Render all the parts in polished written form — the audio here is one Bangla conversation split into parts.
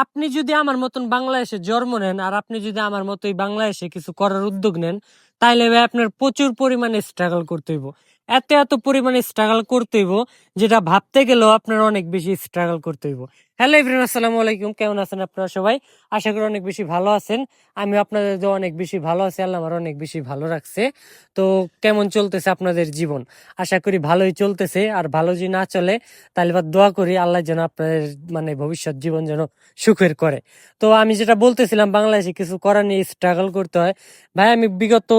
আপনি যদি আমার মতন বাংলাদেশে জন্ম নেন আর আপনি যদি আমার মতোই বাংলাদেশে কিছু করার উদ্যোগ নেন, তাইলে ভাই আপনার প্রচুর পরিমাণে স্ট্রাগল করতে হইব। এত পরিমাণে স্ট্রাগল করতে হইব, যেটা ভাবতে গেলেও আপনার অনেক বেশি স্ট্রাগল করতে হইব। হ্যালো এভরিওয়ান, আসসালামু আলাইকুম। কেমন আছেন আপনারা সবাই? আশা করি অনেক বেশি ভালো আছেন। আমি আপনাদের যে অনেক বেশি ভালো আছি, আল্লাহ আমার অনেক বেশি ভালো রাখছে। তো কেমন চলতেছে আপনাদের জীবন? আশা করি ভালোই চলতেছে। আর ভালো যদি না চলে, তাহলে বা দোয়া করি আল্লাহ যেন আপনাদের মানে ভবিষ্যৎ জীবন যেন সুখের করে। তো আমি যেটা বলতেছিলাম, বাংলাদেশে কিছু করার নিয়ে স্ট্রাগল করতে হয়। ভাই আমি বিগত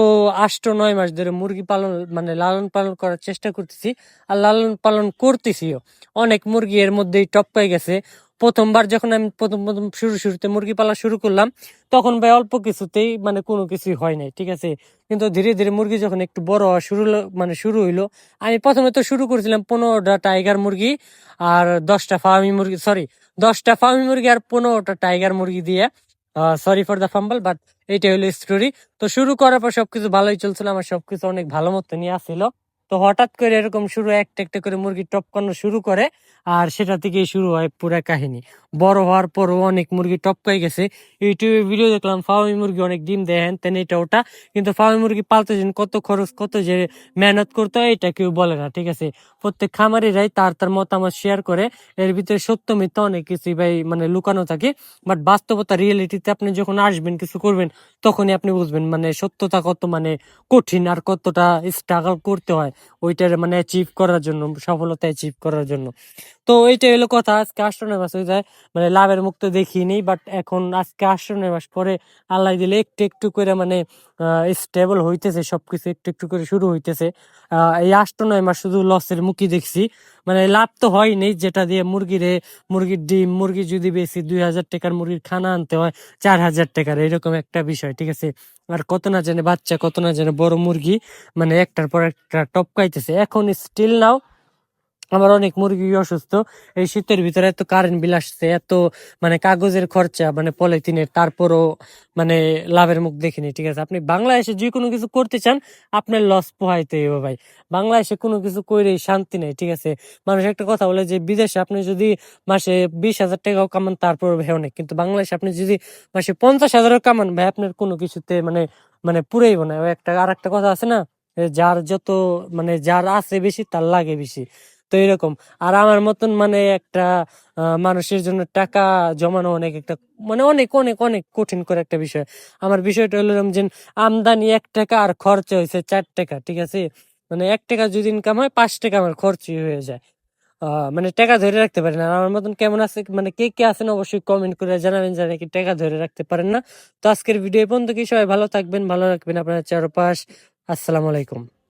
8-9 মাস ধরে মুরগি পালন মানে লালন পালন করার চেষ্টা করতেছি, আর লালন পালন করতেছিও। অনেক মুরগি এর মধ্যেই টপকাই গেছে। প্রথমবার যখন আমি প্রথম শুরুতে মুরগি পালা শুরু করলাম, তখন ভাই অল্প কিছুতেই মানে কোনো কিছুই হয় নাই, ঠিক আছে। কিন্তু ধীরে ধীরে মুরগি যখন একটু বড় হওয়া শুরু হইলো, আমি প্রথমে তো শুরু করেছিলাম 15টা টাইগার মুরগি আর 10টা ফার্মি মুরগি, সরি 10টা ফার্মি মুরগি আর 15টা টাইগার মুরগি দিয়ে। Sorry for the fumble, but এইটা হলো স্টোরি। তো শুরু করার পর সবকিছু ভালোই চলছিল, আমার সবকিছু অনেক ভালো মতো নিয়ে আসছিল। তো হঠাৎ করে এরকম শুরু একটা একটা করে মুরগি টপকানো শুরু করে, আর সেটা থেকেই শুরু হয় পুরা কাহিনী। বড় হওয়ার পরও অনেক মুরগি টপকাই গেছে। ইউটিউবে ভিডিও দেখলাম ফার্মি মুরগি অনেক ডিম দেয়, হ্যান তেন এটা ওটা, কিন্তু ফার্মি মুরগি পালতে যেন কত খরচ, কত যে মেহনত করতে হয়, এটা কেউ বলে না, ঠিক আছে। প্রত্যেক খামারিরাই তার তার মতামত শেয়ার করে। এর ভিতরে সত্য মিথ্যা অনেক কিছুই ভাই মানে লুকানো থাকে। বাট বাস্তবতা, রিয়েলিটিতে আপনি যখন আসবেন, কিছু করবেন, তখনই আপনি বুঝবেন মানে সত্যতা কত মানে কঠিন, আর কতটা স্ট্রাগল করতে হয় ওইটার মানে অ্যাচিভ করার জন্য, সফলতা অ্যাচিভ করার জন্য। তো এইটাই হলো কথা। আজকে 8-9 মাস হয়ে যায়, মানে লাভের মুখ তো দেখিনি, বাট এখন আজকে 8-9 মাস পরে আল্লাহ দিলে একটু একটু করে মানে স্টেবল হইতেছে, সবকিছু একটু একটু করে শুরু হইতেছে। এই 8-9 মাস শুধু লসের মুখই দেখছি, মানে লাভ তো হয়নি। যেটা দিয়ে মুরগির ডিম, মুরগি যদি বেশি 2,000 টাকার মুরগির খানা আনতে হয় 4,000 টাকার, এরকম একটা বিষয়, ঠিক আছে। আর কত না জানে বাচ্চা, কত না জানে বড় মুরগি মানে একটার পর একটা টপকাইতেছে। এখন স্টিল নাও আমার অনেক মুরগি অসুস্থ। এই শীতের ভিতরে এত কারেন্ট বিল আসছে, এত মানে কাগজের খরচা, মানে পলিথিনের, তারপরও মানে লাভের মুখ দেখিনি, ঠিক আছে। আপনি বাংলাদেশে যে কোনো কিছু করতে চান, আপনার লস পোহাইতে হবে ভাই। বাংলাদেশে কোনো কিছু করে শান্তি নেই, ঠিক আছে। মানুষ একটা কথা বলে যে বিদেশে আপনি যদি মাসে 20,000 টাকাও কামান, তারপর ভাই অনেক, কিন্তু বাংলাদেশে আপনি যদি মাসে 50,000ও কামান, ভাই আপনার কোনো কিছুতে মানে মানে পুরাইব না। ওই একটা আর একটা কথা আছে না, যার যত মানে যার আছে বেশি তার লাগে বেশি। তো এরকম। আর আমার মতন মানে একটা মানুষের জন্য টাকা জমানো অনেক একটা মানে অনেক অনেক অনেক কঠিন করে একটা বিষয়। আমার বিষয়টা হলো এরকম যে আমদানি 1 টাকা আর খরচা হয়েছে 4 টাকা, ঠিক আছে। মানে 1 টাকা যদি ইনকাম হয়, 5 টাকা আমার খরচই হয়ে যায়। মানে টাকা ধরে রাখতে পারেন না। আর আমার মতন কেমন আছে মানে কে কে আছেন, অবশ্যই কমেন্ট করে জানাবেন যে নাকি টাকা ধরে রাখতে পারেন না। তো আজকের ভিডিও এই পর্যন্ত। কি সবাই ভালো থাকবেন, ভালো রাখবেন আপনার চারপাশ। আসসালামু আলাইকুম।